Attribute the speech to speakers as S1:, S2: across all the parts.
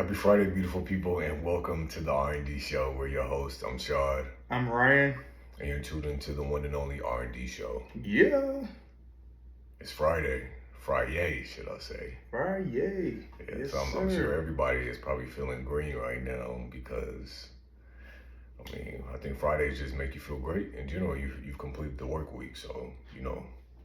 S1: Happy Friday, beautiful people, and welcome to the R&D show. We're your host. I'm Shad.
S2: I'm Ryan.
S1: And you're tuned into the one and only R&D show.
S2: Yeah.
S1: It's Friday. Friday, should I say.
S2: Friday.
S1: Yeah,
S2: Yes,
S1: so
S2: sir.
S1: I'm sure everybody is probably feeling green right now because, I think Fridays just make you feel great. In general, you've completed the work week, so,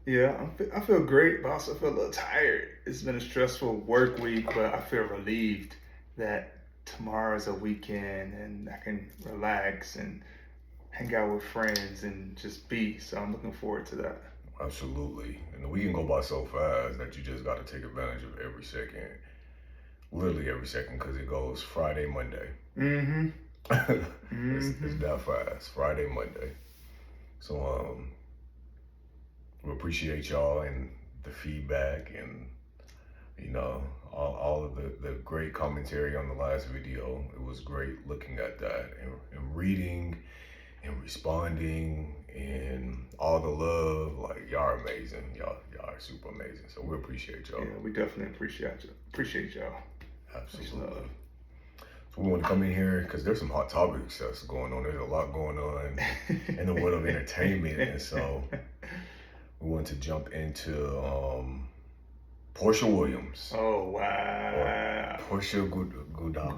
S2: Yeah, I feel great, but I also feel a little tired. It's been a stressful work week, but I feel relieved that tomorrow's a weekend and I can relax and hang out with friends and just be. So I'm looking forward to that.
S1: Absolutely. And the weekend go by so fast that you just got to take advantage of every second. Literally every second, because it goes Friday, Monday.
S2: Mm-hmm.
S1: It's that fast. Friday, Monday. So we appreciate y'all and the feedback and all of the great commentary on the last video. It was great looking at that and reading and responding and all the love. Like, y'all are amazing. Y'all are super amazing. So we appreciate y'all.
S2: Yeah, we definitely appreciate y'all.
S1: Absolutely. So we want to come in here because there's some hot topics that's going on. There's a lot going on in the world of entertainment, and so we want to jump into Portia Williams.
S2: Oh, wow.
S1: Portia Gubara.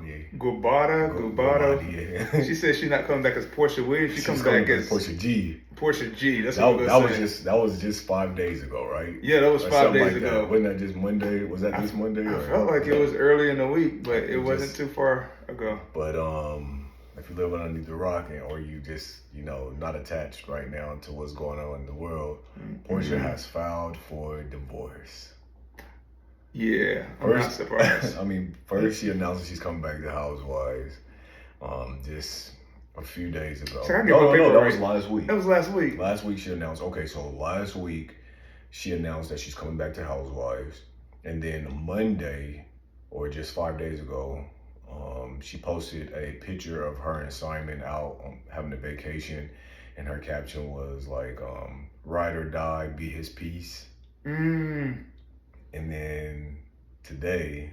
S2: She said she's not coming back as Portia Williams. She's coming back as
S1: Portia G.
S2: Portia G. That's
S1: that,
S2: what we're
S1: that
S2: saying.
S1: was just 5 days ago, right?
S2: Yeah, that was
S1: Or
S2: 5 days
S1: like
S2: ago.
S1: That. Wasn't that just Monday? Was that this Monday?
S2: I felt like it was early in the week, but it wasn't
S1: just
S2: too far ago.
S1: But if you live underneath the rock or you just not attached right now to what's going on in the world, Portia has filed for divorce.
S2: Yeah, I'm not surprised.
S1: First she announced that she's coming back to Housewives, just a few days ago.
S2: No,
S1: that was last week.
S2: That was last week.
S1: Last week she announced. Okay, so last week she announced that she's coming back to Housewives, and then Monday, or just 5 days ago, she posted a picture of her and Simon out having a vacation, and her caption was like, "Ride or die, be his peace." And then today,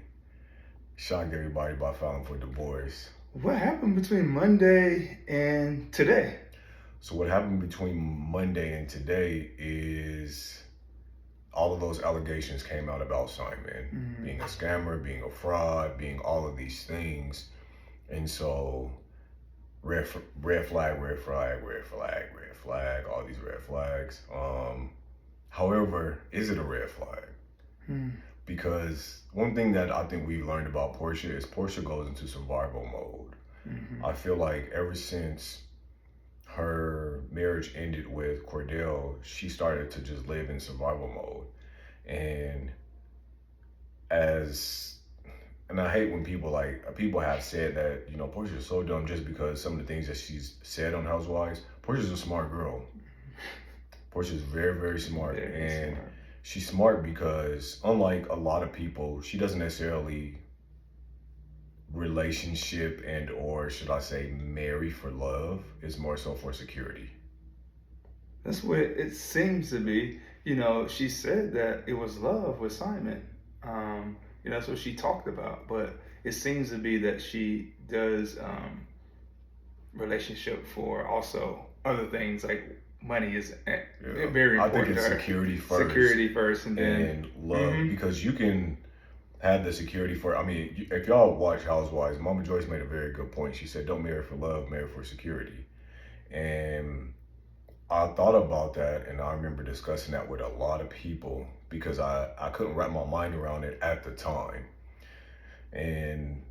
S1: shocked everybody by filing for divorce.
S2: What happened between Monday and today?
S1: So what happened between Monday and today is all of those allegations came out about Simon being a scammer, being a fraud, being all of these things. And so red flag, red flag, red flag, all these red flags. However, is it a red flag? Because one thing that I think we've learned about Portia is Portia goes into survival mode. I feel like ever since her marriage ended with Cordell, she started to just live in survival mode. And I hate when people have said that, Portia's so dumb just because some of the things that she's said on Housewives. Portia's a smart girl. Portia's very, very smart. And she's smart because, unlike a lot of people, she doesn't necessarily relationship or should I say marry for love. It's more so for security.
S2: That's what it seems to be. She said that it was love with Simon. That's what she talked about. But it seems to be that she does relationship for also other things, like money is very important.
S1: I think it's security first.
S2: Security first, and then
S1: love, because you can have the security for. If y'all watch Housewives, Mama Joyce made a very good point. She said, "Don't marry for love, marry for security." And I thought about that, and I remember discussing that with a lot of people because I couldn't wrap my mind around it at the time. And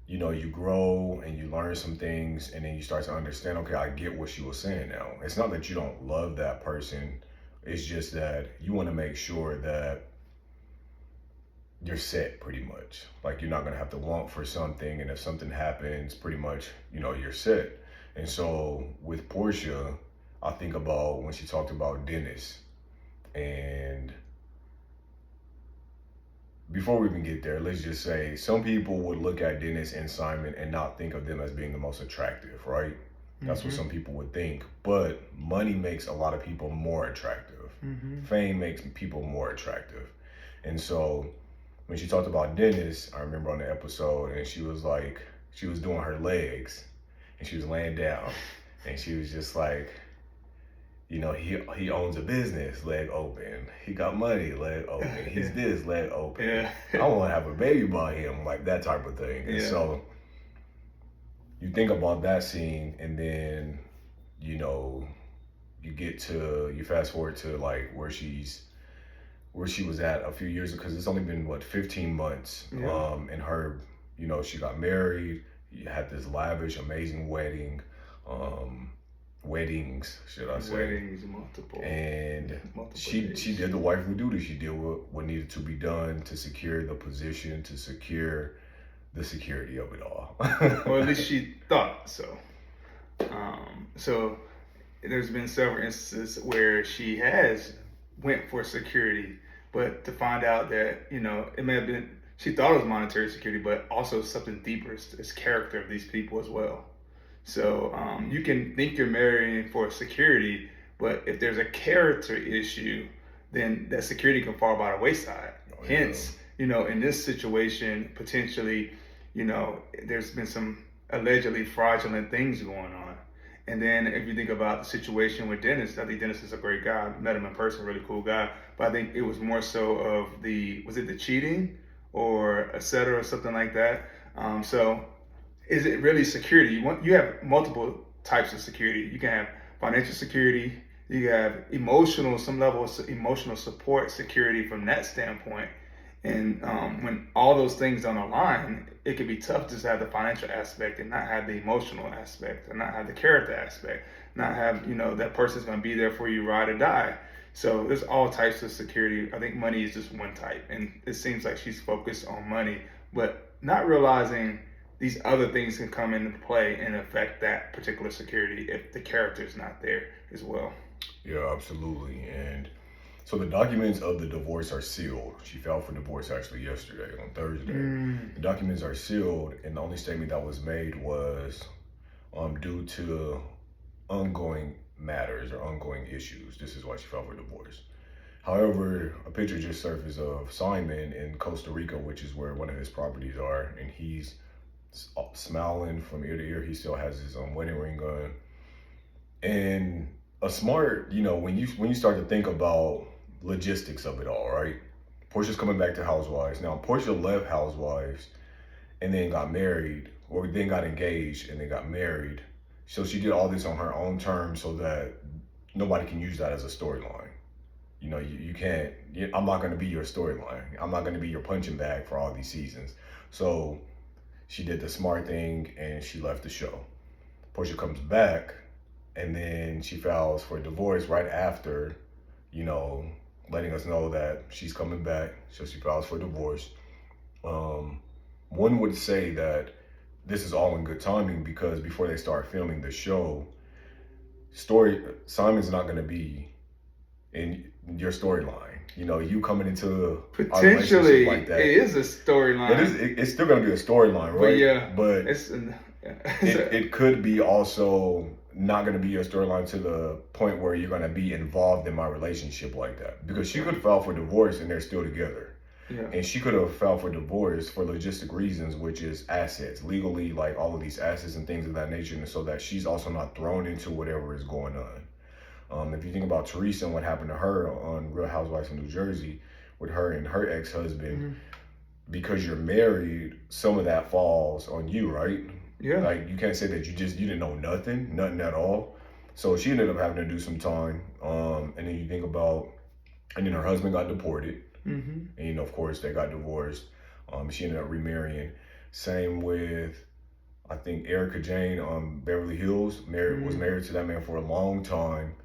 S1: you grow and you learn some things, and then you start to understand, okay, I get what she was saying now. It's not that you don't love that person. It's just that you want to make sure that you're set pretty much. Like, you're not going to have to want for something. And if something happens, pretty much, you're set. And so with Portia, I think about when she talked about Dennis. And before we even get there, let's just say some people would look at Dennis and Simon and not think of them as being the most attractive, right? That's what some people would think. But money makes a lot of people more attractive. Fame makes people more attractive. And so when she talked about Dennis, I remember on the episode, and she was like, she was doing her legs, and she was laying down, and she was just like, you know, he owns a business, leg open. He got money, leg open. He's this, leg open.
S2: Yeah.
S1: I want to have a baby by him, like that type of thing. And so you think about that scene, and then, you know, you fast forward to like where she was at a few years, because it's only been what 15 months. And her, you know, she got married. You had this lavish, amazing weddings, should I say?
S2: Weddings, multiple.
S1: And
S2: multiple
S1: she
S2: days.
S1: did the wifely duty. She did what needed to be done to secure the position, to secure the security of it all.
S2: Or at least she thought so. So there's been several instances where she has went for security, but to find out that, you know, it may have been, she thought it was monetary security, but also something deeper is character of these people as well. So you can think you're marrying for security, but if there's a character issue, then that security can fall by the wayside. Hence, you know, in this situation, potentially, you know, there's been some allegedly fraudulent things going on. And then if you think about the situation with Dennis, I think Dennis is a great guy. I met him in person, really cool guy. But I think it was more so of was it the cheating or et cetera, or something like that? So is it really security? You have multiple types of security. You can have financial security. You have some level of emotional support security from that standpoint. And when all those things don't align, it can be tough just to have the financial aspect and not have the emotional aspect, and not have the character aspect, not have, you know, that person's going to be there for you, ride or die. So there's all types of security. I think money is just one type, and it seems like she's focused on money, but not realizing these other things can come into play and affect that particular security if the character is not there as well.
S1: Yeah, absolutely. And so the documents of the divorce are sealed. She filed for divorce actually yesterday, on Thursday. The documents are sealed, and the only statement that was made was due to ongoing matters or ongoing issues. This is why she filed for divorce. However, a picture just surfaced of Simon in Costa Rica, which is where one of his properties are, and he's smiling from ear to ear. He still has his wedding ring on. And a smart, you know, when you start to think about logistics of it all, right? Portia's coming back to Housewives. Now, Portia left Housewives and then got married, or then got engaged and then got married. So she did all this on her own terms so that nobody can use that as a storyline. You know, you can't, I'm not going to be your storyline. I'm not going to be your punching bag for all these seasons. So she did the smart thing and she left the show. Portia comes back and then she files for divorce right after, you know, letting us know that she's coming back. So she files for divorce. One would say that this is all in good timing, because before they start filming the show, Simon's not going to be in your storyline. You know, you coming into
S2: potentially
S1: a relationship like that,
S2: it is a storyline.
S1: It's still going to be a storyline, right?
S2: But
S1: it could be also not going to be your storyline to the point where you're going to be involved in my relationship like that. Because she could file for divorce and they're still together.
S2: Yeah.
S1: And she could have filed for divorce for logistic reasons, which is assets, legally, like all of these assets and things of that nature, and so that she's also not thrown into whatever is going on. If you think about Teresa and what happened to her on Real Housewives of New Jersey with her and her ex-husband, because you're married, some of that falls on you, right?
S2: Yeah.
S1: Like, you can't say that you didn't know nothing at all. So she ended up having to do some time. And then you think about, and then her husband got deported. And, you know, of course, they got divorced. She ended up remarrying. Same with, I think, Erica Jane on Beverly Hills. Was married to that man for a long time.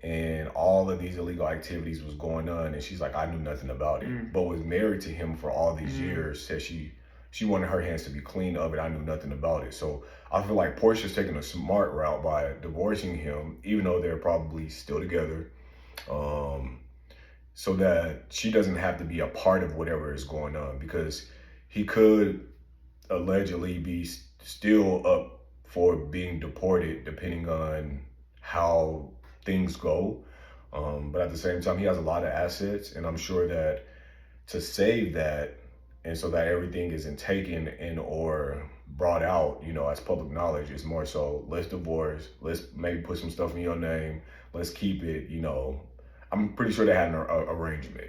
S1: And all of these illegal activities was going on. And she's like, I knew nothing about it. But was married to him for all these years. Said she wanted her hands to be clean of it. I knew nothing about it. So I feel like Portia's taking a smart route by divorcing him, even though they're probably still together. So that she doesn't have to be a part of whatever is going on, because he could allegedly be still up for being deported depending on how things go. But at the same time, he has a lot of assets, and I'm sure that to save that and so that everything isn't taken in or brought out, as public knowledge. It's more so, let's divorce, let's maybe put some stuff in your name, let's keep it. I'm pretty sure they had an arrangement.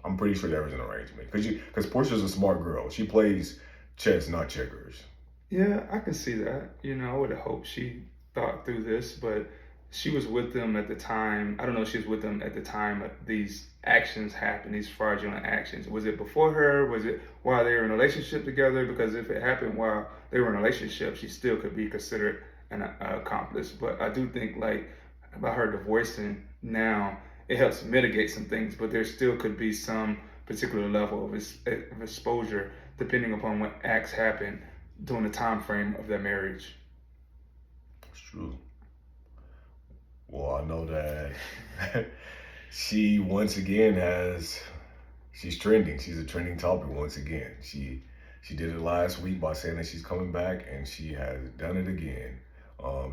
S1: I'm pretty sure there was an arrangement because Portia's a smart girl. She plays chess, not checkers.
S2: Yeah, I can see that. I would have hoped she thought through this, but she was with them at the time. I don't know if she was with them at the time these actions happened, these fraudulent actions. Was it before her? Was it while they were in a relationship together? Because if it happened while they were in a relationship, she still could be considered an accomplice. But I do think, like, about her divorcing now, it helps mitigate some things, but there still could be some particular level of exposure depending upon what acts happen during the time frame of their marriage.
S1: It's true. Well, I know that she once again she's trending. She's a trending topic once again. She did it last week by saying that she's coming back, and she has done it again.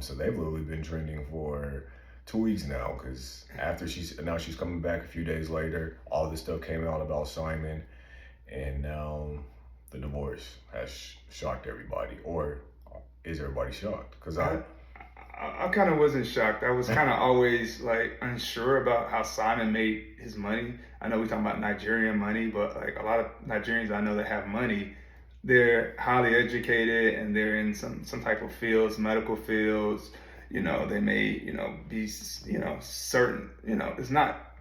S1: So they've literally been trending for 2 weeks now, because after she's coming back a few days later, all this stuff came out about Simon, and now the divorce has shocked everybody. Or is everybody shocked? Because
S2: I kind of wasn't shocked. I was kind of always like unsure about how Simon made his money. I know we're talking about Nigerian money, but like a lot of Nigerians I know that have money, they're highly educated and they're in some type of fields, medical fields. They may, be, certain, it's not,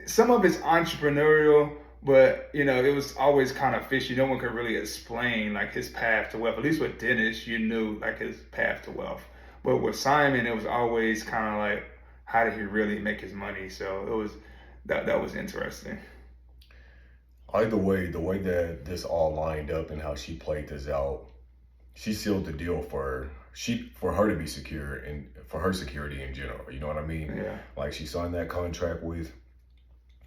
S2: some of it's entrepreneurial, but, it was always kind of fishy. No one could really explain like his path to wealth. At least with Dennis, you knew like his path to wealth. But with Simon, it was always kind of like, how did he really make his money? So it was, that was interesting.
S1: Either way, the way that this all lined up and how she played this out, she sealed the deal for her to be secure and for her security in general. You know what I mean?
S2: Yeah.
S1: Like, she signed that contract with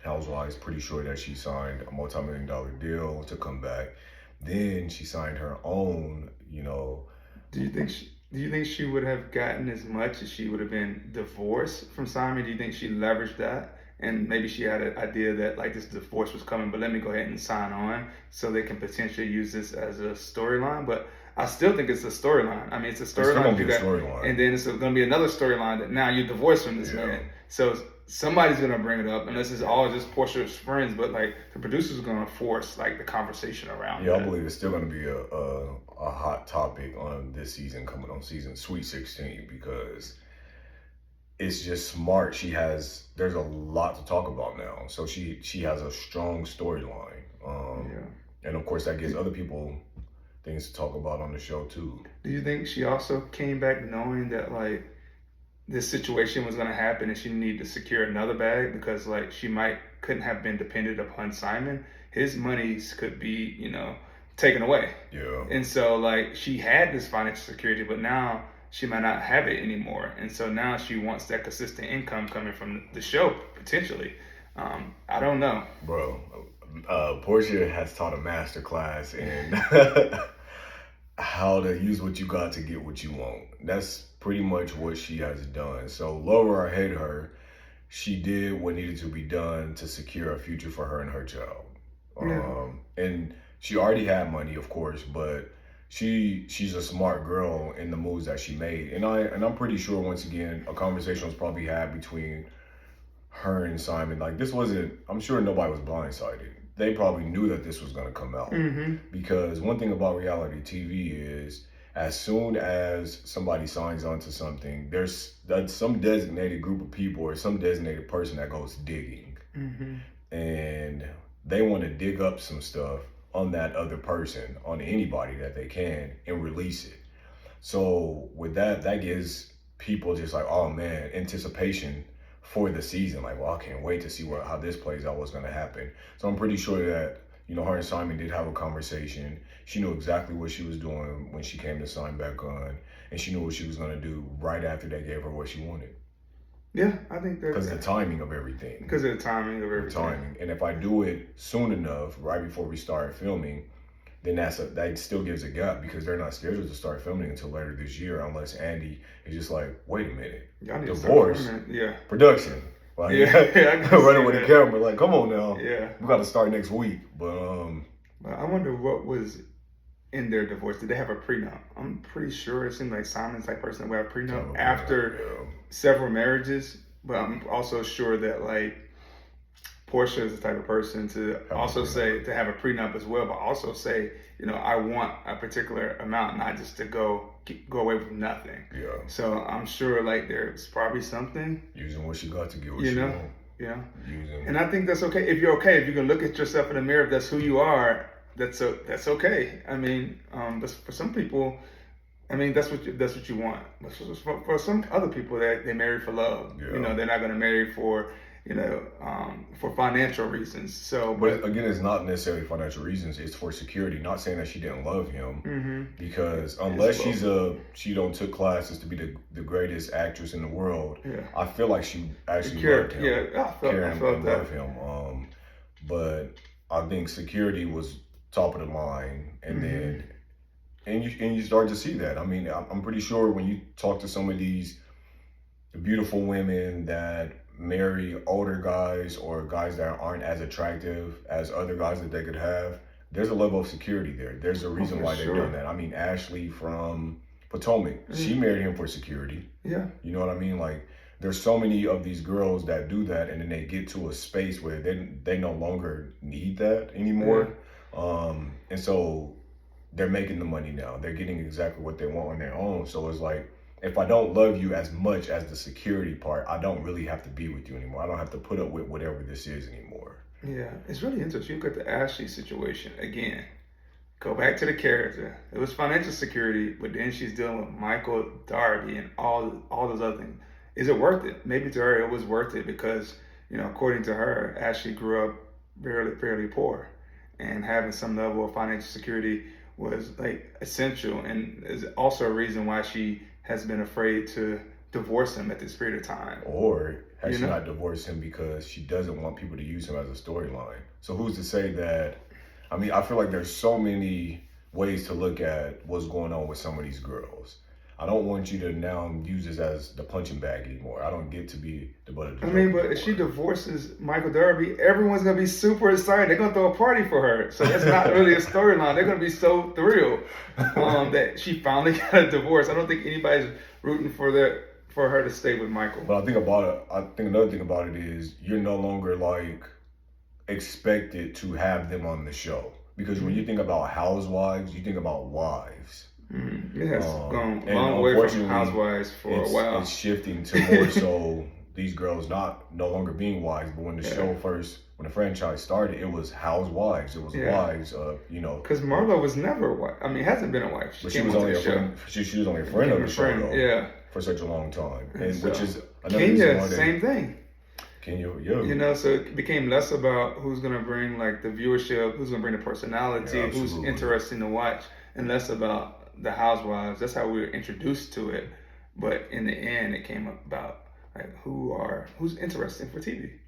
S1: Housewives. Pretty sure that she signed a multi-million-dollar deal to come back. Then she signed her own.
S2: Do you think she would have gotten as much as she would have been divorced from Simon? Do you think she leveraged that? And maybe she had an idea that like this divorce was coming, but let me go ahead and sign on so they can potentially use this as a storyline. But I still think it's a storyline. I mean, it's a storyline. And then it's going to be another storyline that now you're divorced from this man. So somebody's going to bring it up, unless it's all just Portia's friends. But like the producers are going to force like the conversation around.
S1: Yeah, I believe it's still going to be a hot topic on this season, coming on season Sweet 16, because it's just smart. There's a lot to talk about now. So she has a strong storyline. And of course that gives other people things to talk about on the show too.
S2: Do you think she also came back knowing that like this situation was going to happen and she needed to secure another bag, because like she couldn't have been dependent upon Simon? His monies could be, taken away.
S1: Yeah.
S2: And so like she had this financial security, but now she might not have it anymore. And so now she wants that consistent income coming from the show, potentially. I don't know.
S1: Bro, Portia has taught a master class in how to use what you got to get what you want. That's pretty much what she has done. So lower or hate her, she did what needed to be done to secure a future for her and her child. And she already had money, of course, but she's a smart girl in the moves that she made. And I'm pretty sure, once again, a conversation was probably had between her and Simon. Like, this wasn't, I'm sure nobody was blindsided. They probably knew that this was going to come out. Because one thing about reality TV is, as soon as somebody signs on to something, there's some designated group of people or some designated person that goes digging. And they want to dig up some stuff on that other person, on anybody that they can, and release it. So with that gives people just like, oh man, anticipation for the season. Like, well, I can't wait to see how this plays out, what's going to happen. So I'm pretty sure that, her and Simon did have a conversation. She knew exactly what she was doing when she came to sign back on, and she knew what she was going to do right after they gave her what she wanted.
S2: Yeah, I think that's...
S1: Because of the timing of everything.
S2: Because of the timing of everything.
S1: Timing. And if I do it soon enough, right before we start filming, then that still gives a gap, because they're not scheduled to start filming until later this year, unless Andy is just like, wait a minute, divorce, production. Like, running with the camera, like, come on now.
S2: Yeah.
S1: We got to start next week. But
S2: But I wonder what was in their divorce. Did they have a prenup? I'm pretty sure it seemed like Simon's type person that would have a prenup after several marriages. But I'm also sure that like Portia is the type of person to also say to have a prenup as well, but also say, you know, I want a particular amount, not just to go away with nothing.
S1: Yeah.
S2: So I'm sure like there's probably something.
S1: Using what she got to get what she want.
S2: Yeah.
S1: Using.
S2: And I think that's okay. If you're okay, if you can look at yourself in the mirror, if that's who you are, that's okay. I mean, but for some people, I mean, that's what you want. But for some other people, they marry for love.
S1: Yeah.
S2: You know, they're not going to marry for, you know, for financial reasons. So,
S1: but again, it's not necessarily financial reasons. It's for security. Not saying that she didn't love him, because unless she don't took classes to be the greatest actress in the world, I feel like she actually loved him.
S2: Yeah, I felt that.
S1: Love him. But I think security was top of the line, and then. And you start to see that. I mean, I'm pretty sure when you talk to some of these beautiful women that marry older guys or guys that aren't as attractive as other guys that they could have, there's a level of security there. There's a reason why they're doing that. I mean, Ashley from Potomac, she married him for security.
S2: Yeah.
S1: You know what I mean? Like, there's so many of these girls that do that, and then they get to a space where they no longer need that anymore. And so they're making the money now. They're getting exactly what they want on their own. So it's like, if I don't love you as much as the security part, I don't really have to be with you anymore. I don't have to put up with whatever this is anymore.
S2: Yeah, it's really interesting. You look at the Ashley situation again. Go back to the character. It was financial security, but then she's dealing with Michael Darby and all those other things. Is it worth it? Maybe to her it was worth it because, you know, according to her, Ashley grew up fairly poor, and having some level of financial security was like essential, and is also a reason why she has been afraid to divorce him at this period of time.
S1: Or has she not divorced him because she doesn't want people to use him as a storyline? So who's to say that? I mean, I feel like there's so many ways to look at what's going on with some of these girls. I don't want you to now use this as the punching bag anymore. I don't get to be the butt of the joke
S2: but if she divorces Michael Darby, everyone's going to be super excited. They're going to throw a party for her. So that's not really a storyline. They're going to be so thrilled that she finally got a divorce. I don't think anybody's rooting for her to stay with Michael.
S1: But I think another thing about it is you're no longer like expected to have them on the show. Because when you think about housewives, you think about wives.
S2: It has gone a long way from Housewives for a while.
S1: It's shifting to more so these girls no longer being wives, but when the show when the franchise started, it was housewives. It was wives of, you know.
S2: Because Marlo was never a wife. I mean, hasn't been a wife.
S1: But she was only a friend. She was only a friend of the show, though, for such a long time. And so, which is another
S2: Kenya, same thing.
S1: Kenya,
S2: You know, so it became less about who's going to bring like the viewership, who's going to bring the personality, who's interesting to watch, and less about the housewives. That's how we were introduced to it, but in the end it came about like who's interesting for TV.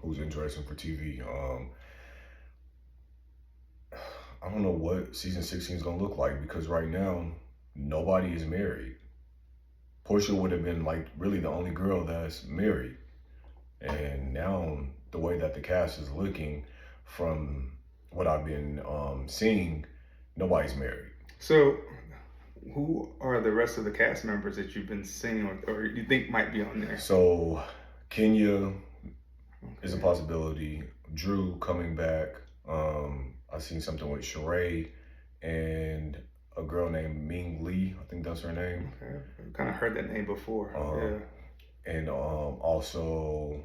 S1: Who's interesting for TV. I don't know what season 16 is gonna look like, because right now nobody is married. Portia would have been like really the only girl that's married, and now the way that the cast is looking, from what I've been seeing, nobody's married.
S2: So who are the rest of the cast members that you've been seeing or you think might be on there?
S1: So Kenya is a possibility. Drew coming back. I've seen something with Sheree and a girl named Ming Lee. I think that's her name.
S2: Okay, I've kind of heard that name before.
S1: And also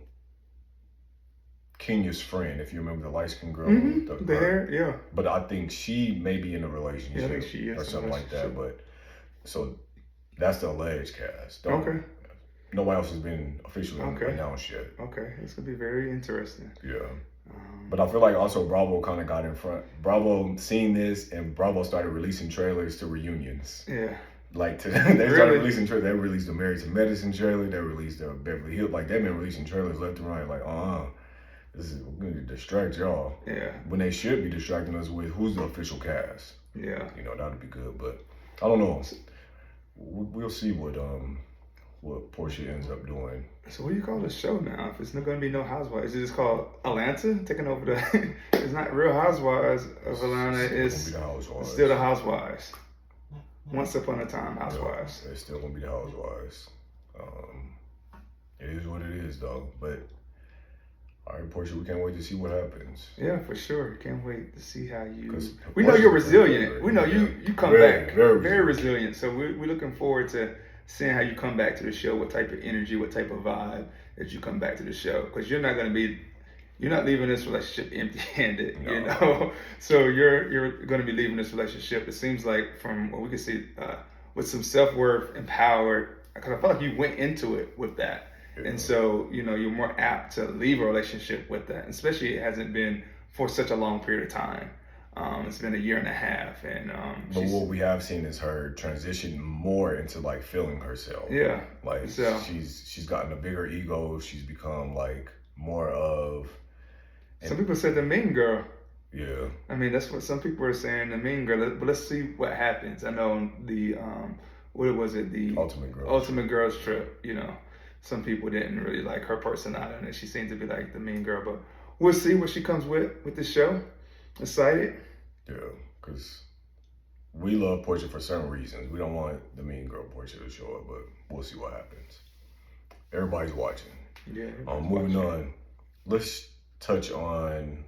S1: Kenya's friend, if you remember the light-skinned girl with the
S2: hair,
S1: But I think she may be in a relationship,
S2: I think she is,
S1: or something like that. But so that's the alleged cast. Nobody else has been officially announced yet.
S2: Okay, it's gonna be very interesting.
S1: Yeah. But I feel like also Bravo kind of got in front. Bravo seen this, and Bravo started releasing trailers to reunions.
S2: Yeah.
S1: Like they started releasing trailers. They released the Married to Medicine trailer. They released the Beverly Hills. Like they've been releasing trailers left and right. Like this is going to distract y'all.
S2: Yeah. When
S1: they should be distracting us with who's the official cast.
S2: Yeah.
S1: You know, that'd be good. But I don't know. We'll see what what Portia ends up doing.
S2: So what do you call the show now? If it's not going to be no Housewives, is it just called Atlanta taking over the? It's not Real Housewives of Atlanta. It's still the Housewives. Once upon a time, Housewives.
S1: Yeah, it's still gonna be the Housewives. It is what it is, though. But all right, Portia, we can't wait to see what happens.
S2: Yeah, for sure. Can't wait to see how you. We know you're resilient. We know you come back very resilient. So we're looking forward to seeing how you come back to the show. What type of energy, what type of vibe that you come back to the show? Because you're not leaving this relationship empty-handed,
S1: No.
S2: you know. So you're going to be leaving this relationship. It seems like from what we can see, with some self-worth, empowered. Because I feel like you went into it with that.
S1: Yeah.
S2: And so, you're more apt to leave a relationship with that, especially it hasn't been for such a long period of time. It's been 1.5 years, and
S1: but what we have seen is her transition more into like feeling herself.
S2: Yeah,
S1: like
S2: so
S1: she's gotten a bigger ego. She's become like more of.
S2: Some people said the mean girl.
S1: Yeah.
S2: I mean, that's what some people are saying, the mean girl. But let's see what happens. I know the what was it? The Ultimate Girls Trip. Some people didn't really like her personality, and she seemed to be like the mean girl. But we'll see what she comes with the show. Excited?
S1: Yeah, because we love Portia for certain reasons. We don't want the mean girl Portia to show up, but we'll see what happens. Everybody's watching.
S2: Yeah.
S1: Moving on, let's touch on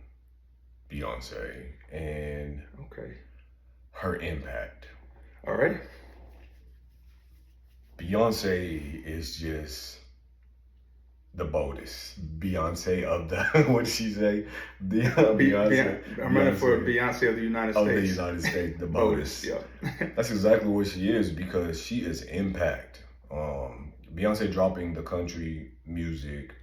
S1: Beyonce and her impact.
S2: All right.
S1: Beyonce is just the boldest. Beyonce of the, what did she say?
S2: Beyonce. I'm running for Beyonce of the United States.
S1: Of the United States, the boldest.
S2: Yeah.
S1: That's exactly what she is, because she is impact. Beyonce dropping the country music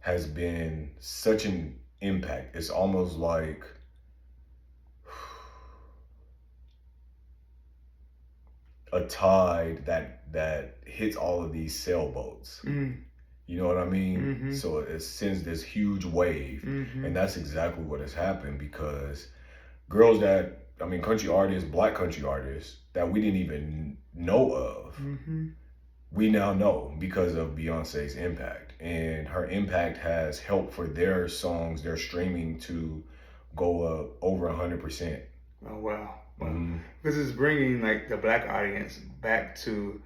S1: has been such an impact. It's almost like a tide that hits all of these sailboats. You know what I mean? So it sends this huge wave, and that's exactly what has happened, because girls country artists, black country artists that we didn't even know of, we now know because of Beyonce's impact. And her impact has helped for their songs, their streaming to go up over 100%.
S2: Oh, wow. Because it's bringing like the black audience back to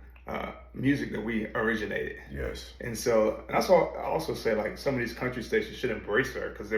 S2: music that we originated.
S1: Yes.
S2: And so, and I also say like some of these country stations should embrace her, because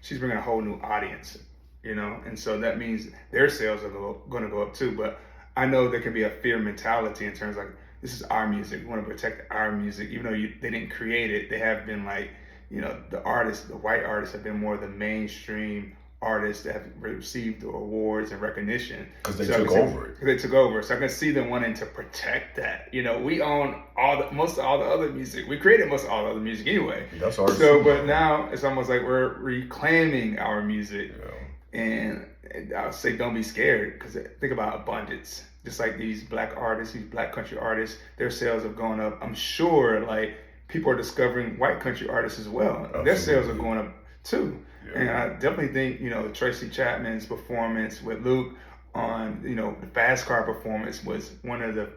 S2: she's bringing a whole new audience, and so that means their sales are going to go up too. But I know there can be a fear mentality in terms of like, this is our music. We want to protect our music, even though they didn't create it. They have been like, the white artists have been more of the mainstream artists that have received the awards and recognition.
S1: Because they took over it.
S2: They took over. So I can see them wanting to protect that. We own most of all the other music. We created most of all the other music anyway.
S1: That's ours.
S2: So, but now it's almost like we're reclaiming our music.
S1: Yeah.
S2: And I'll say don't be scared, because think about abundance. Just like these black artists, these black country artists, their sales have gone up. I'm sure like people are discovering white country artists as well. Absolutely. Their sales are going up too. Yeah. And I definitely think, Tracy Chapman's performance with Luke on, the Fast Car performance was one of the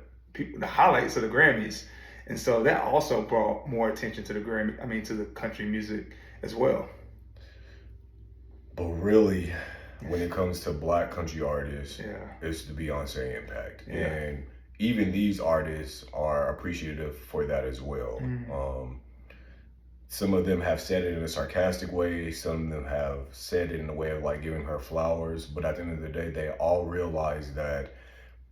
S2: highlights of the Grammys. And so that also brought more attention to to the country music as well.
S1: But really, when it comes to black country artists, it's the Beyonce impact.
S2: Yeah.
S1: And even these artists are appreciative for that as well. Some of them have said it in a sarcastic way. Some of them have said it in a way of like giving her flowers. But at the end of the day, they all realize that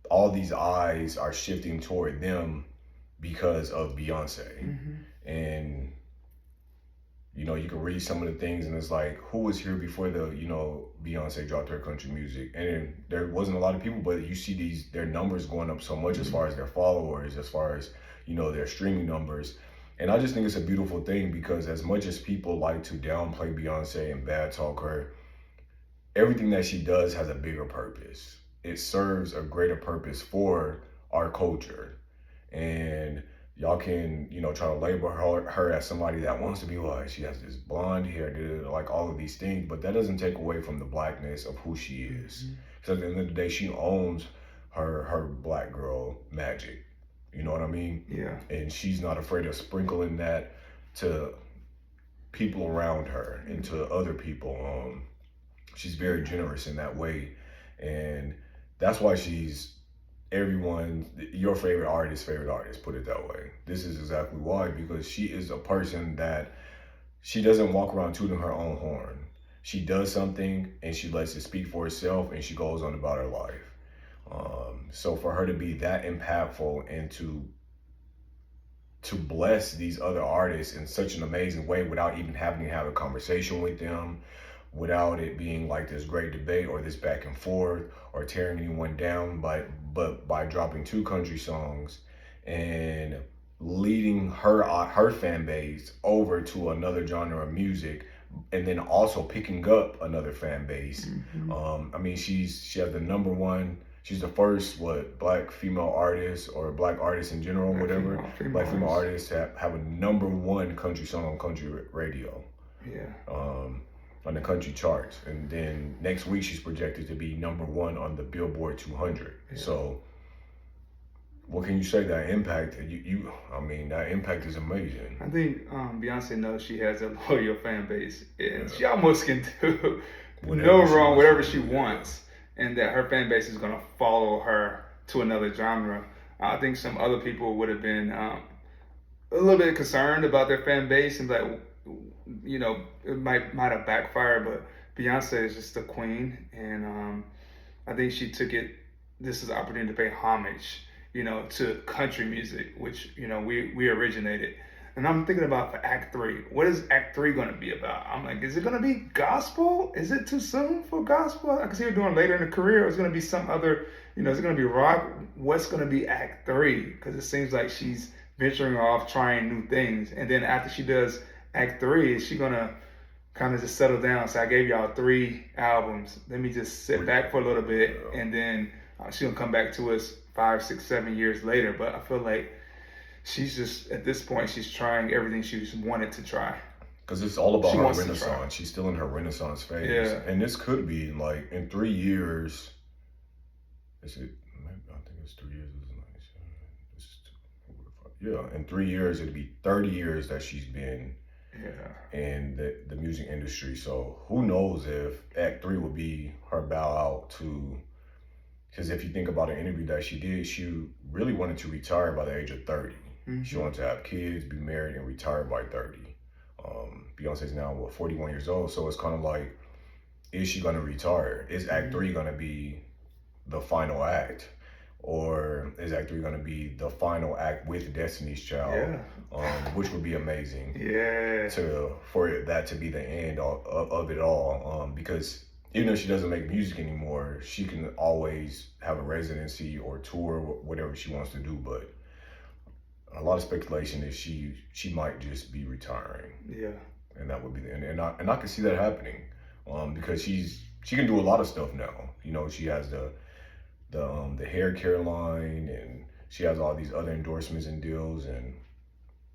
S1: all these eyes are shifting toward them because of Beyonce. And, you can read some of the things and it's like, who was here before Beyonce dropped her country music? And there wasn't a lot of people, but you see their numbers going up so much as far as their followers, as far as, their streaming numbers. And I just think it's a beautiful thing, because as much as people like to downplay Beyonce and bad talk her, everything that she does has a bigger purpose. It serves a greater purpose for our culture. And y'all can, try to label her as somebody that wants to be like, she has this blonde hair, like all of these things, but that doesn't take away from the blackness of who she is. Because at the end of the day, she owns her black girl magic. You know what I mean?
S2: Yeah.
S1: And she's not afraid of sprinkling that to people around her and to other people. She's very generous in that way, and that's why she's your favorite artist, put it that way. This is exactly why, because she is a person that she doesn't walk around tooting her own horn. She does something and she lets it speak for itself, and she goes on about her life. So for her to be that impactful and to bless these other artists in such an amazing way without even having to have a conversation with them, without it being like this great debate or this back and forth or tearing anyone down, but by dropping two country songs and leading her fan base over to another genre of music, and then also picking up another fan base. I mean, she has the number one. She's the first black female artist, or black artist in general, whatever. Black female artist to have a number one country song on country radio.
S2: Yeah.
S1: On the country charts, and then next week she's projected to be number one on the Billboard 200. Yeah. So, what can you say? That impact, I mean, that impact is amazing.
S2: I think Beyonce knows she has a loyal fan base, and she almost can do whatever she wants, and that her fan base is gonna follow her to another genre. I think some other people would have been a little bit concerned about their fan base and like, you know, it might have backfired, but Beyonce is just the queen, and I think she took this as an opportunity to pay homage, you know, to country music, which, you know, we originated. And I'm thinking about for Act 3, what is Act 3 going to be about? I'm like, is it going to be gospel? Is it too soon for gospel? I can see her doing later in her career. It's going to be some other, you know, is it going to be rock? What's going to be Act 3? Because it seems like she's venturing off, trying new things. And then after she does Act 3, is she gonna kind of just settle down? So I gave y'all 3 albums. Let me just sit back for a little bit, and then she's gonna come back to us 5, 6, 7 years later. But I feel like she's just, at this point, she's trying everything she's wanted to try.
S1: Because it's all about her renaissance. She's still in her renaissance phase.
S2: Yeah.
S1: And this could be like in 3 years. Is it? I think it's 3 years. Yeah, in 3 years, it'd be 30 years that she's been in the music industry. So who knows if Act 3 would be her bow out to, because if you think about an interview that she did, she really wanted to retire by the age of 30. She wanted to have kids, be married, and retire by 30. Beyonce's now, 41 years old. So it's kind of like, is she going to retire? Is Act 3 going to be the final act? Or is Act 3 going to be the final act with Destiny's Child, which would be amazing. For that to be the end of it all. Because even though she doesn't make music anymore, she can always have a residency or tour, whatever she wants to do. But a lot of speculation is she might just be retiring. And that would be the end. And I can see that happening, because she can do a lot of stuff now. You know, she has the hair care line, and she has all these other endorsements and deals, and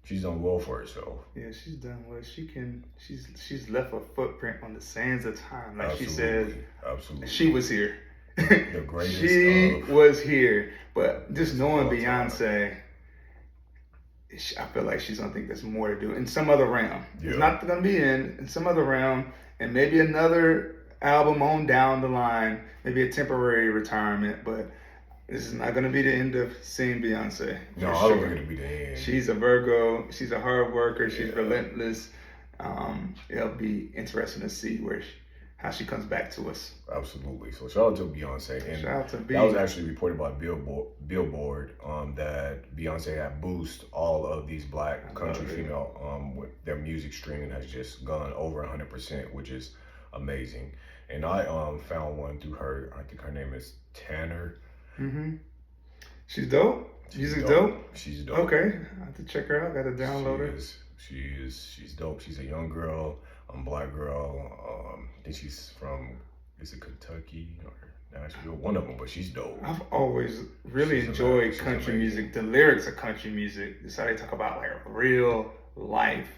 S1: she's done well for herself. Yeah, she's done well. She's left a footprint on the sands of time. Like she said, she was here. The greatest. She was here. But just knowing Beyonce, I feel like she's gonna think there's more to do in some other realm. It's not gonna be in some other realm, and maybe another album on down the line, maybe a temporary retirement, but this is not going to be the end of seeing Beyonce. No, I don't think it'll be the end. She's a Virgo. She's a hard worker. She's relentless. It'll be interesting to see how she comes back to us. Absolutely. So shout out to Beyonce. And shout out to B. That was actually reported by Billboard that Beyonce had boosted all of these black country female with their music streaming has just gone over 100%, which is amazing. And I found one through her. I think her name is Tanner. She's dope. She's dope. She's dope. Okay, I have to check her out. Got to download her. She's dope. She's a young girl, black girl. I think she's from, is it Kentucky or Nashville? One of them, but she's dope. I've always really enjoyed country music. The lyrics of country music. It's how they talk about like real life,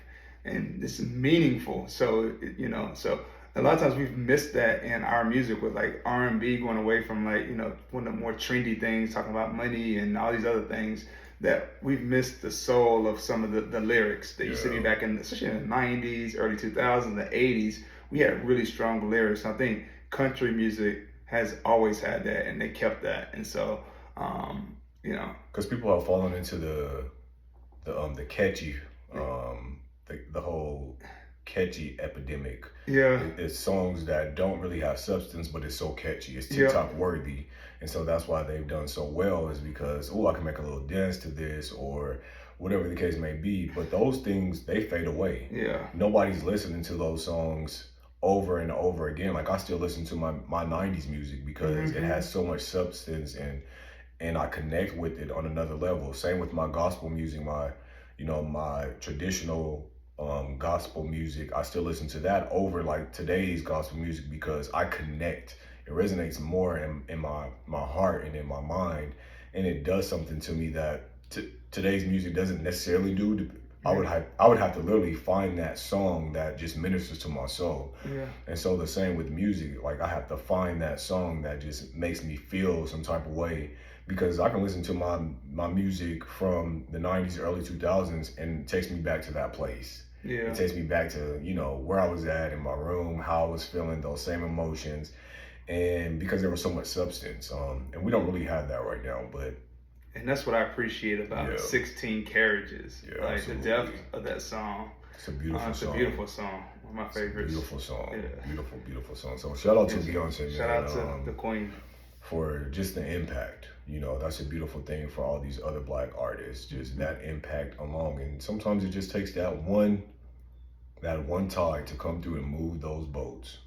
S1: and it's meaningful. So you know, so
S2: a lot of times we've missed that in our music with like R&B going away from like, you know, one of the more trendy things, talking about money and all these other things, that we've missed the soul of some of the lyrics that used to be
S1: Yeah.
S2: back in, especially in the 90s, early 2000s, the 80s. We had really strong lyrics. I think country music has always had that, and they kept that. And so, you know,
S1: Because people have fallen into the catchy, the whole catchy epidemic.
S2: yeah,
S1: It's songs that don't really have substance, but it's so catchy. It's
S2: yeah,
S1: TikTok worthy, and so that's why they've done so well. Is because, oh, I can make a little dance to this, or whatever the case may be. But those things, they fade away.
S2: yeah,
S1: Nobody's listening to those songs over and over again. Like, I still listen to my '90s music because it
S2: hmm,
S1: has so much substance, and I connect with it on another level. Same with my gospel music, my traditional gospel music. I still listen to that over like today's gospel music because I connect. It resonates more in my heart and in my mind, and it does something to me that today's music doesn't necessarily do.
S2: yeah,
S1: I would have to literally find that song that just ministers to my soul.
S2: yeah,
S1: And so the same with music, like I have to find that song that just makes me feel some type of way, because I can listen to my music from the 90s, early 2000s, and it takes me back to that place.
S2: yeah.
S1: It takes me back to, where I was at in my room, how I was feeling, those same emotions. And because there was so much substance, and we don't really have that right now, but
S2: And that's what I appreciate
S1: yeah,
S2: about 16 Carriages.
S1: yeah,
S2: Like the depth
S1: absolutely.
S2: of that song.
S1: It's a beautiful
S2: It's a
S1: song.
S2: beautiful song. One of my
S1: It's a
S2: favorites.
S1: beautiful song.
S2: Yeah.
S1: Beautiful, beautiful song. So shout out to
S2: Yes.
S1: Beyonce,
S2: Shout
S1: man.
S2: out to the Queen.
S1: For just the impact. That's a beautiful thing for all these other black artists. Just that impact alone. And sometimes it just takes that one tide to come through and move those boats.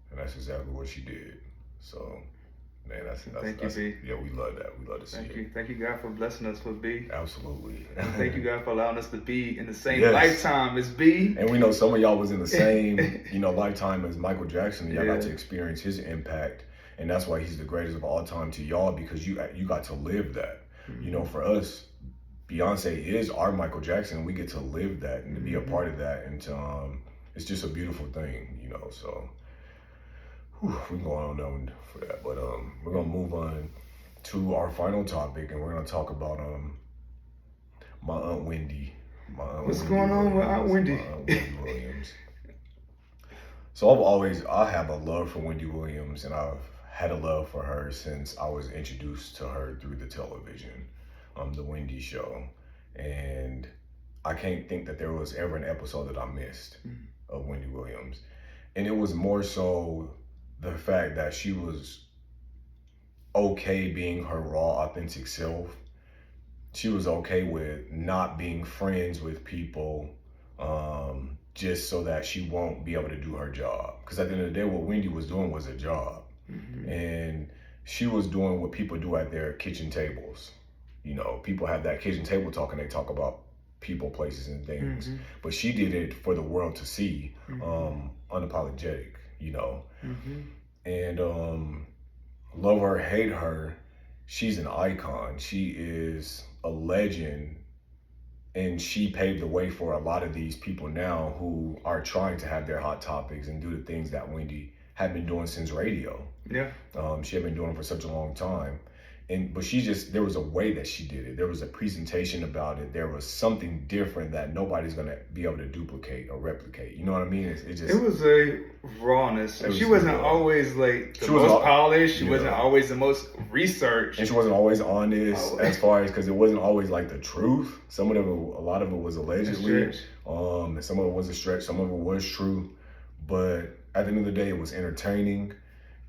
S1: And that's exactly what she did. So, man,
S2: Thank you, B.
S1: yeah, we love that. We love to see
S2: Thank
S1: it.
S2: you. Thank you, God, for blessing us with B.
S1: Absolutely.
S2: And thank you, God, for allowing us to be in the same
S1: Yes.
S2: lifetime as B.
S1: And we know some of y'all was in the same, lifetime as Michael Jackson. And y'all got
S2: Yeah.
S1: to experience his impact. And that's why he's the greatest of all time to y'all, because you got to live that. For us, Beyonce is our Michael Jackson, and we get to live that and to be a part of that. And it's just a beautiful thing, so we can go on down for that. But we're going to move on to our final topic, and we're going to talk about my Aunt Wendy.
S2: What's going on with Aunt Wendy?
S1: My Aunt Wendy Williams. So I have a love for Wendy Williams, and I've had a love for her since I was introduced to her through the television, the Wendy Show. And I can't think that there was ever an episode that I missed of Wendy Williams. And it was more so the fact that she was okay being her raw, authentic self. She was okay with not being friends with people, just so that she won't be able to do her job. Because at the end of the day, what Wendy was doing was a job. And she was doing what people do at their kitchen tables. People have that kitchen table talk, and they talk about people, places, and things. But she did it for the world to see, unapologetic, And love her, hate her, she's an icon. She is a legend. And she paved the way for a lot of these people now who are trying to have their hot topics and do the things that Wendy had been doing since radio.
S2: Yeah.
S1: She had been doing it for such a long time. But there was a way that she did it. There was a presentation about it. There was something different that nobody's going to be able to duplicate or replicate. You know what I mean?
S2: It was a rawness. She wasn't always like the most polished. She wasn't always the most researched.
S1: And she wasn't always honest as far as, because it wasn't always like the truth. A lot of it was allegedly. Some of it was a stretch. Some of it was true. But at the end of the day, it was entertaining.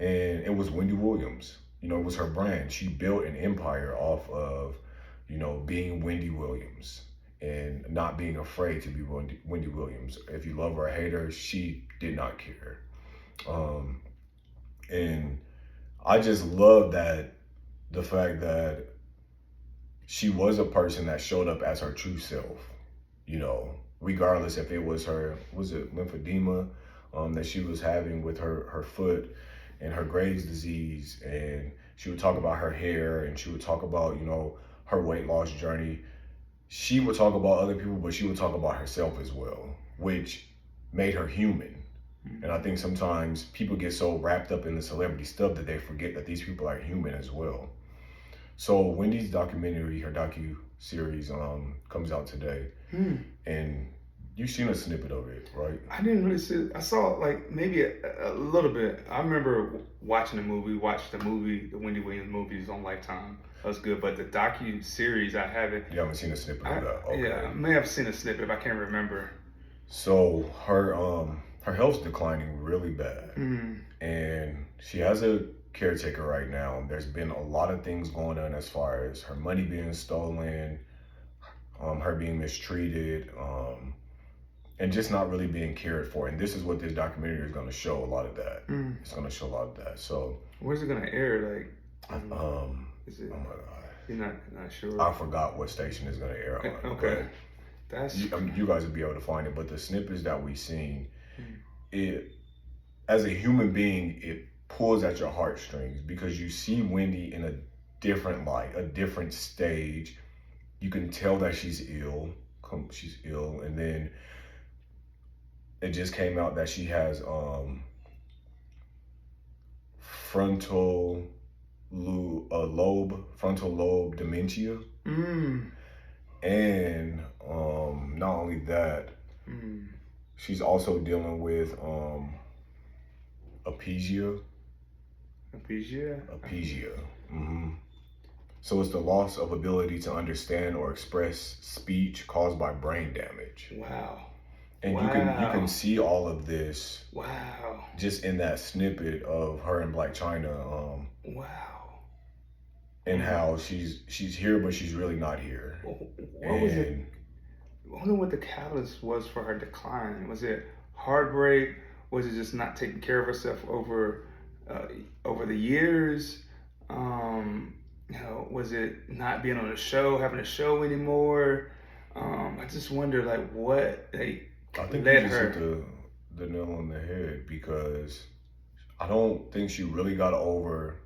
S1: And it was Wendy Williams. It was her brand. She built an empire off of, being Wendy Williams and not being afraid to be Wendy Williams. If you love her or hate her, she did not care. And I just love the fact that she was a person that showed up as her true self, regardless if it was lymphedema that she was having with her foot, and her Graves' disease, and she would talk about her hair, and she would talk about, her weight loss journey. She would talk about other people, but she would talk about herself as well, which made her human. And I think sometimes people get so wrapped up in the celebrity stuff that they forget that these people are human as well. So Wendy's documentary, her docu-series, comes out today. And you've seen a snippet of it, right?
S2: I didn't really see it. I saw like maybe a little bit. I remember watched the movie, the Wendy Williams movies on Lifetime. That was good, but the docu series I haven't.
S1: You haven't seen a snippet of that? Okay.
S2: Yeah, I may have seen a snippet, but I can't remember.
S1: So her health's declining really bad, and she has a caretaker right now. There's been a lot of things going on as far as her money being stolen, her being mistreated, and just not really being cared for. And this is what this documentary is going to show, a lot of that. It's going to show a lot of that. So
S2: where's it going to air? Like,
S1: is it? Oh my God.
S2: You're not sure.
S1: I forgot what station it's going to air on.
S2: Okay.
S1: You guys will be able to find it, but the snippets that we've seen, it, as a human being, it pulls at your heartstrings because you see Wendy in a different light, a different stage. You can tell that she's ill. And then it just came out that she has frontal lobe dementia. And not only that, she's also dealing with APHASIA. So it's the loss of ability to understand or express speech caused by brain damage.
S2: Wow.
S1: And you can see all of this.
S2: Wow.
S1: Just in that snippet of her in Black China.
S2: Wow.
S1: And how she's here, but she's really not here.
S2: What was it? I wonder what the catalyst was for her decline. Was it heartbreak? Was it just not taking care of herself over the years? Was it not being on a show, having a show anymore? I just wonder, like, what
S1: I think you just hit the nail on the head, because I don't think she really got over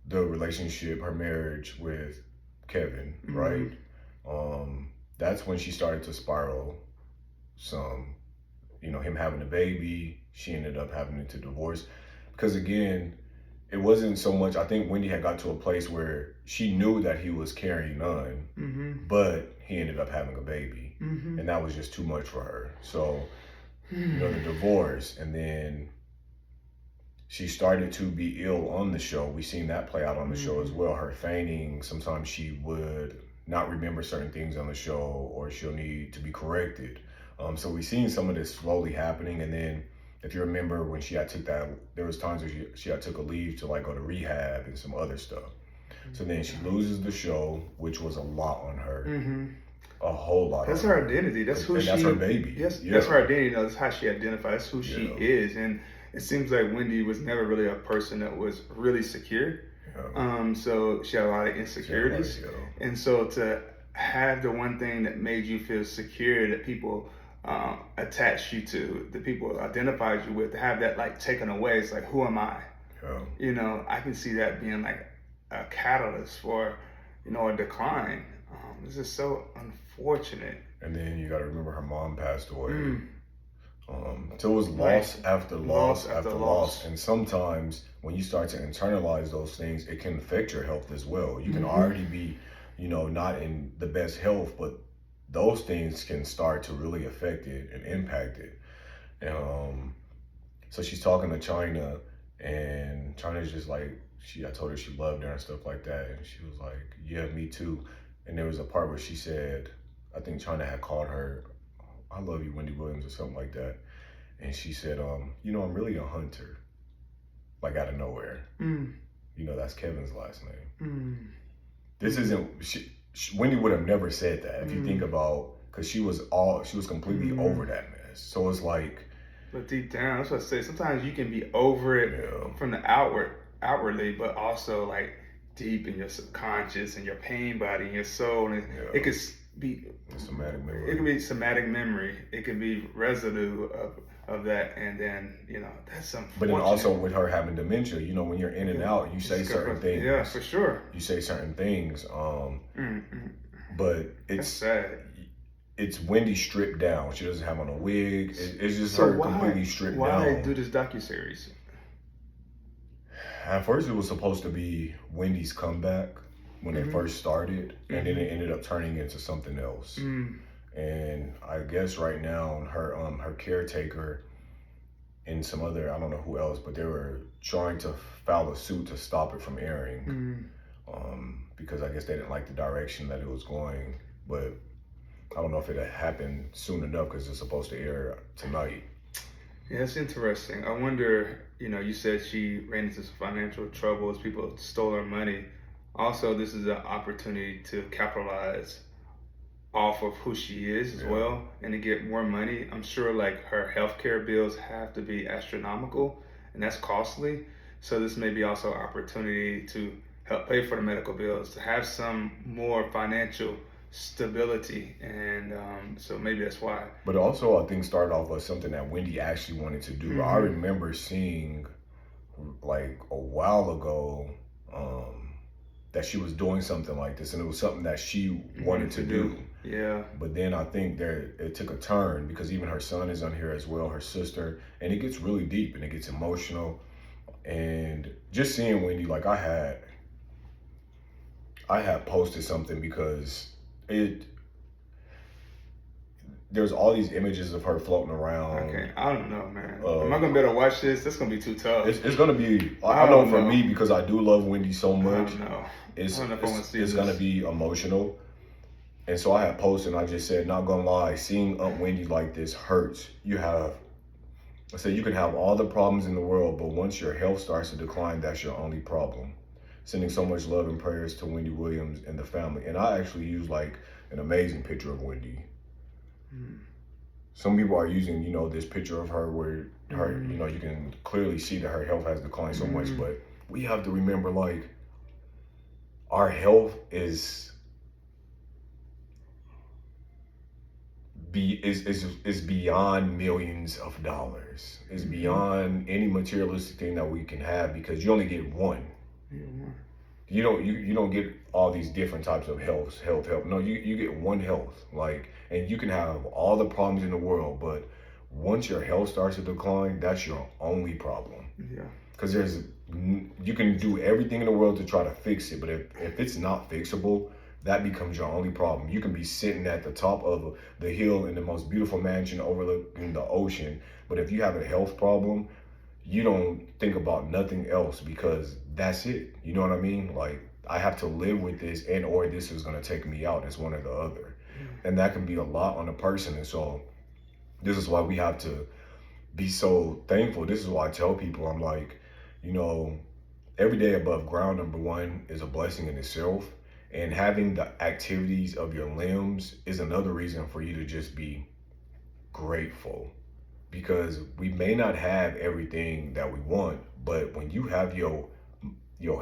S1: the relationship, her marriage with Kevin, right? That's when she started to spiral some. Him having a baby, she ended up having to divorce. Because again, it wasn't so much, I think Wendy had got to a place where she knew that he was carrying on, but he ended up having a baby. And that was just too much for her. So, the divorce, and then she started to be ill on the show. We seen that play out on the show as well. Her feigning, sometimes she would not remember certain things on the show, or she'll need to be corrected. So we seen some of this slowly happening. And then if you remember when she had took that, there was times where she had took a leave to like go to rehab and some other stuff. So then she loses the show, which was a lot on her. A whole lot.
S2: That's her identity. That's who she is.
S1: That's her baby.
S2: Yes, that's her identity. That's how she identifies. That's who she is. And it seems like Wendy was never really a person that was really secure. So she had a lot of insecurities. And so to have the one thing that made you feel secure, that people attached you to, the people identified you with, to have that like taken away, it's like, who am I? I can see that being like a catalyst for a decline. This is so unfortunate.
S1: And then you got to remember her mom passed away. So it was loss after loss after loss. And sometimes when you start to internalize those things, it can affect your health as well. You can already be not in the best health, but those things can start to really affect it and impact it. And so she's talking to China, and China's just like, I told her she loved her and stuff like that. And she was like, yeah, me too. And there was a part where she said, I think China had called her, I love you, Wendy Williams, or something like that. And she said, I'm really a hunter. Like out of nowhere. That's Kevin's last name. This isn't, Wendy would have never said that if you think about, because she was completely over that mess. So it's like.
S2: But deep down, that's what I say. Sometimes you can be over it from the outwardly, but also like deep in your subconscious and your pain body and your soul. And it could be
S1: somatic memory.
S2: It could be somatic memory. It could be residue of that, and then that's unfortunate.
S1: But then also with her having dementia, when you're in and out, you say certain things.
S2: Yeah, for sure.
S1: You say certain things. But it's
S2: that's sad.
S1: it's Wendy stripped down. She doesn't have on a wig. It's just
S2: So
S1: her completely stripped
S2: why
S1: down.
S2: do this docuseries?
S1: At first, it was supposed to be Wendy's comeback when they first started, and then it ended up turning into something else. And I guess right now, her caretaker and some other, I don't know who else, but they were trying to file a suit to stop it from airing, because I guess they didn't like the direction that it was going. But I don't know if it happened soon enough because it's supposed to air tonight.
S2: Yeah, it's interesting. I wonder, you said she ran into some financial troubles, people stole her money. Also, this is an opportunity to capitalize off of who she is as well and to get more money. I'm sure like her healthcare bills have to be astronomical and that's costly. So this may be also an opportunity to help pay for the medical bills, to have some more financial stability. And so maybe that's why.
S1: But also, I think started off with something that Wendy actually wanted to do. I remember seeing like a while ago that she was doing something like this, and it was something that she wanted to do.
S2: Yeah.
S1: But then I think it took a turn because even her son is on here as well, her sister, and it gets really deep and it gets emotional. And just seeing Wendy, like I had posted something because there's all these images of her floating around.
S2: Okay, I don't know, man. Am I gonna be able to watch this? That's gonna be too tough.
S1: It's gonna be. I know for me, because I do love Wendy so much.
S2: I don't know.
S1: It's gonna be emotional. And so I had posted, and I just said, not gonna lie, seeing Aunt Wendy like this hurts. I said, you can have all the problems in the world, but once your health starts to decline, that's your only problem. Sending so much love and prayers to Wendy Williams and the family. And I actually used like an amazing picture of Wendy. Some people are using, this picture of her where her, you can clearly see that her health has declined so much, but we have to remember, like, our health is beyond millions of dollars. It's beyond any materialistic thing that we can have, because you only get one. You don't get all these different types of health. No, you get one health. Like, and you can have all the problems in the world, but once your health starts to decline, that's your only problem.
S2: Yeah.
S1: Because you can do everything in the world to try to fix it, but if it's not fixable, that becomes your only problem. You can be sitting at the top of the hill in the most beautiful mansion overlooking the ocean, but if you have a health problem, you don't think about nothing else, because that's it. You know what I mean? Like, I have to live with this, or this is going to take me out. It's one or the other. And that can be a lot on a person. And so this is why we have to be so thankful. This is why I tell people, I'm like, every day above ground, number one, is a blessing in itself. And having the activities of your limbs is another reason for you to just be grateful. Because we may not have everything that we want, but when you have your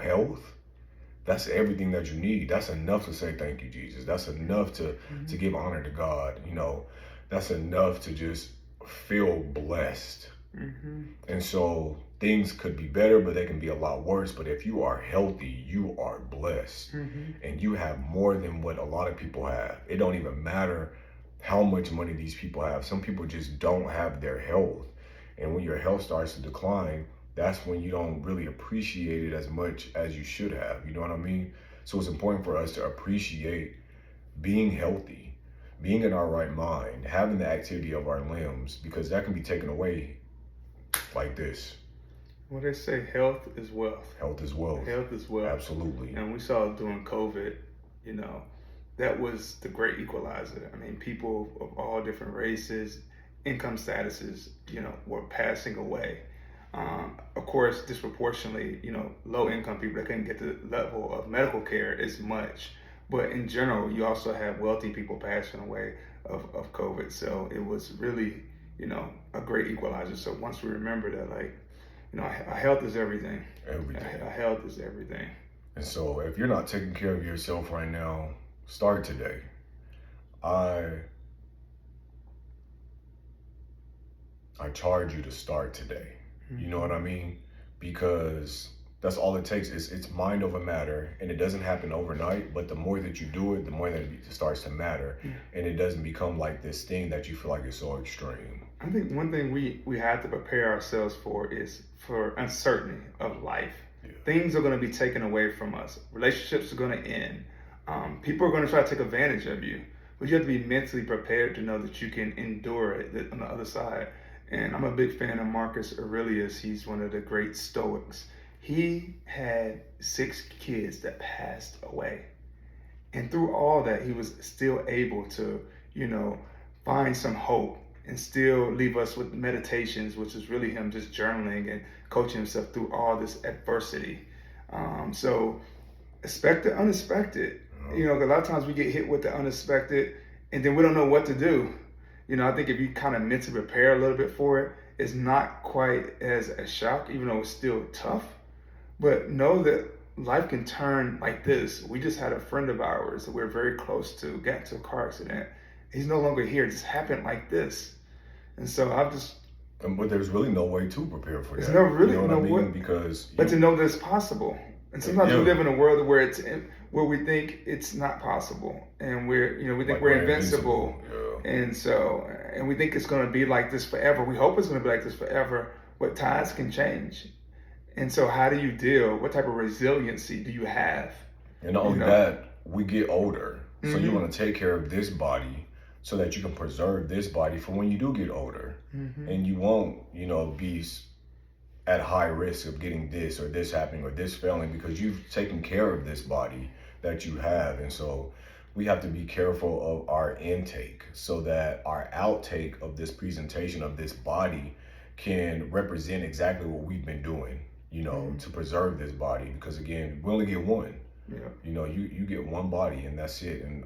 S1: health, that's everything that you need. That's enough to say thank you, Jesus. That's enough to give honor to God. That's enough to just feel blessed. And so things could be better, but they can be a lot worse. But if you are healthy, you are blessed, and you have more than what a lot of people have. It don't even matter how much money these people have. Some people just don't have their health. And when your health starts to decline, that's when you don't really appreciate it as much as you should have. You know what I mean? So it's important for us to appreciate being healthy, being in our right mind, having the activity of our limbs, because that can be taken away like this.
S2: Well, they say health is wealth.
S1: Health is wealth.
S2: Health is wealth.
S1: Absolutely.
S2: And we saw during COVID, that was the great equalizer. I mean, people of all different races, income statuses, were passing away. Of course, disproportionately, low income people that couldn't get the level of medical care as much. But in general, you also have wealthy people passing away of COVID. So it was really, a great equalizer. So once we remember that, like, our health is everything.
S1: Everything.
S2: Our health is everything.
S1: And so if you're not taking care of yourself right now, start today. I charge you to start today. You know what I mean? Because That's all it takes. It's mind over matter, and it doesn't happen overnight. But the more that you do it, the more that it starts to matter, and it doesn't become like this thing that you feel like is so extreme.
S2: I think one thing we have to prepare ourselves for is for uncertainty of life.
S1: Yeah.
S2: Things are going to be taken away from us. Relationships are going to end. People are going to try to take advantage of you, but you have to be mentally prepared to know that you can endure it on the other side. And I'm a big fan of Marcus Aurelius. He's one of the great Stoics. He had 6 kids that passed away. And through all that, he was still able to, find some hope and still leave us with meditations, which is really him just journaling and coaching himself through all this adversity. So expect the unexpected. A lot of times we get hit with the unexpected and then we don't know what to do. I think if you kind of mentally prepare a little bit for it, it's not quite as a shock, even though it's still tough. But know that life can turn like this. We just had a friend of ours that we're very close to get into a car accident. He's no longer here. It just happened like this. And so
S1: But there's really no way to prepare for that.
S2: There's no really
S1: you know what
S2: no
S1: I mean?
S2: way.
S1: Because
S2: But to know that it's possible. And sometimes we
S1: Yeah.
S2: live in a world where we think it's not possible, and we think
S1: Like
S2: we're
S1: we're
S2: invincible,
S1: invincible,
S2: and we think it's going to be like this forever. We hope it's going to be like this forever, but tides can change. And so, how do you deal? What type of resiliency do you have?
S1: And not only that, we get older. So you want to take care of this body so that you can preserve this body for when you do get older. And you won't, be at high risk of getting this or this happening or this failing because you've taken care of this body that you have. And so we have to be careful of our intake so that our outtake of this presentation of this body can represent exactly what we've been doing, to preserve this body. Because again, we only get one.
S2: Yeah.
S1: You get one body and that's it. And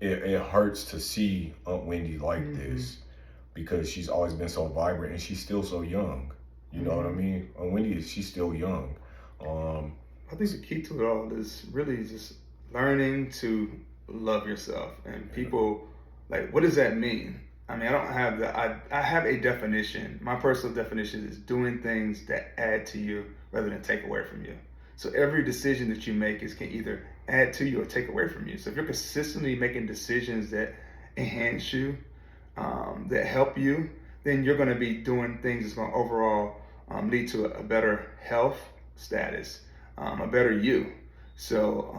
S1: it hurts to see Aunt Wendy like this because she's always been so vibrant and she's still so young. You know what I mean? Aunt Wendy, she's still young.
S2: I think the key to it all is really just learning to love yourself. And people, like, what does that mean? I mean, I don't have I have a definition. My personal definition is doing things that add to you rather than take away from you. So every decision that you make can either add to you or take away from you. So if you're consistently making decisions that enhance you, that help you, then you're going to be doing things that's going to overall lead to a better health status, a better you. So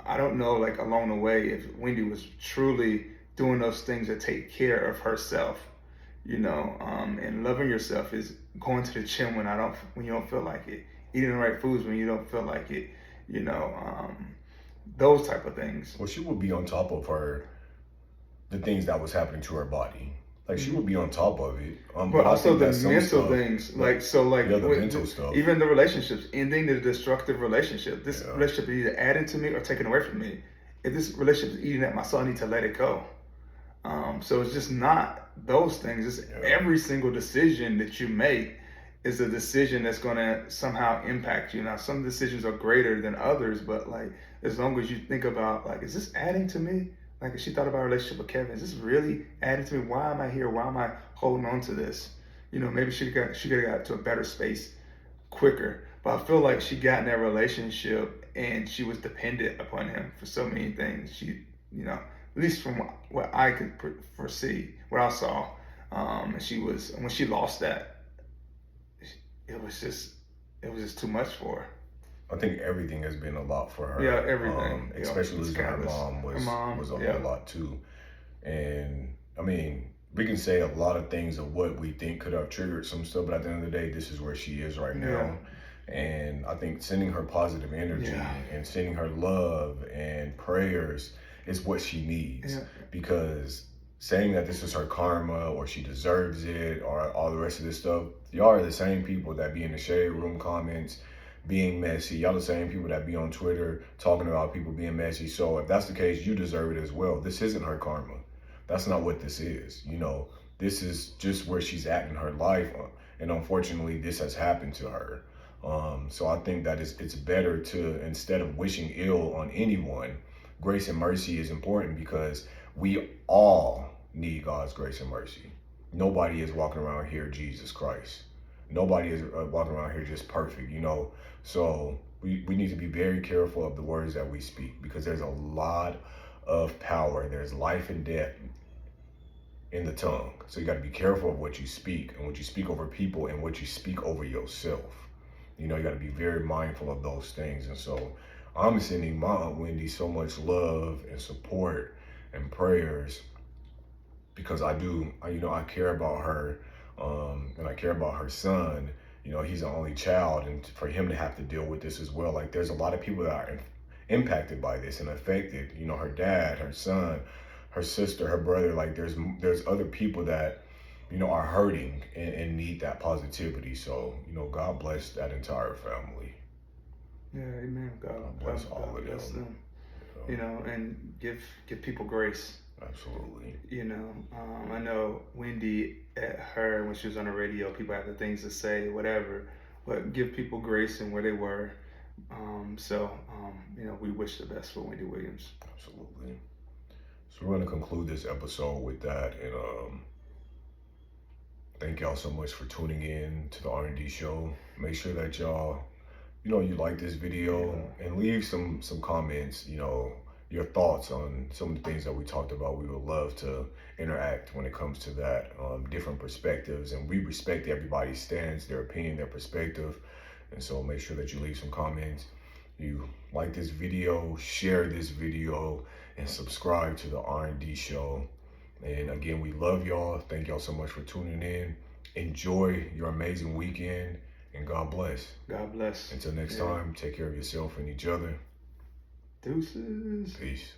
S2: I don't know, like along the way, if Wendy was truly doing those things that take care of herself, and loving yourself is going to the gym when you don't feel like it, eating the right foods when you don't feel like it, those type of things.
S1: Well, she would be on top of the things that was happening to her body. Like she would be on top of it.
S2: But
S1: I
S2: also
S1: think
S2: the
S1: that some
S2: mental
S1: stuff,
S2: things,
S1: the mental stuff.
S2: even the relationships, ending the destructive relationship. This
S1: Yeah.
S2: relationship is either adding to me or taking away from me. If this relationship is eating at my soul, I need to let it go. So it's just not those things. It's every single decision that you make is a decision that's going to somehow impact you. Now, some decisions are greater than others, but like as long as you think about like, is this adding to me? Like if she thought about a relationship with Kevin, is this really adding to me? Why am I here? Why am I holding on to this? Maybe she could have got to a better space quicker. But I feel like she got in that relationship and she was dependent upon him for so many things. She, at least from what I could foresee, what I saw, and when she lost that, it was just too much for her.
S1: I think everything has been a lot for her.
S2: Yeah, everything.
S1: Especially losing her mom was a whole lot too. And I mean, we can say a lot of things of what we think could have triggered some stuff, but at the end of the day, this is where she is right now. And I think sending her positive energy and sending her love and prayers is what she needs. Because saying that this is her karma or she deserves it or all the rest of this stuff, y'all are the same people that be in the shade room comments being messy. Y'all the same people that be on Twitter talking about people being messy. So if that's the case, you deserve it as well. This isn't her karma. That's not what this is. This is just where she's at in her life. And unfortunately, this has happened to her. So I think that it's better to, instead of wishing ill on anyone, grace and mercy is important because we all need God's grace and mercy. Nobody is walking around here Jesus Christ. Nobody is walking around here just perfect, you know. So we need to be very careful of the words that we speak, because there's a lot of power. There's life and death in the tongue. So you got to be careful of what you speak, and what you speak over people, and what you speak over yourself. You know, you got to be very mindful of those things. And so I'm sending my Aunt Wendy so much love and support and prayers, because I care about her, and I care about her son. You know, he's the only child, and for him to have to deal with this as well. Like, there's a lot of people that are impacted by this and affected. You know, her dad, her son, her sister, her brother. Like, there's other people that, you know, are hurting and need that positivity. So, you know, God bless that entire family.
S2: Yeah, amen.
S1: God bless all of
S2: bless
S1: them.
S2: You know, and give people grace.
S1: Absolutely.
S2: You know, I know Wendy, at her, when she was on the radio, people have the things to say, whatever, but give people grace in where they were. You know, we wish the best for Wendy Williams.
S1: Absolutely. So we're going to conclude this episode with that, and thank y'all so much for tuning in to the R&D show. Make sure that y'all, you know, you like this video, and leave some comments, you know, your thoughts on some of the things that we talked about. We would love to interact when it comes to that, different perspectives, and we respect everybody's stance, their opinion, their perspective. And so make sure that you leave some comments, you like this video, share this video, and subscribe to the R&D show. And again, we love y'all. Thank y'all so much for tuning in. Enjoy your amazing weekend, and God bless.
S2: God bless.
S1: Until next time, take care of yourself and each other.
S2: Deuces.
S1: Peace.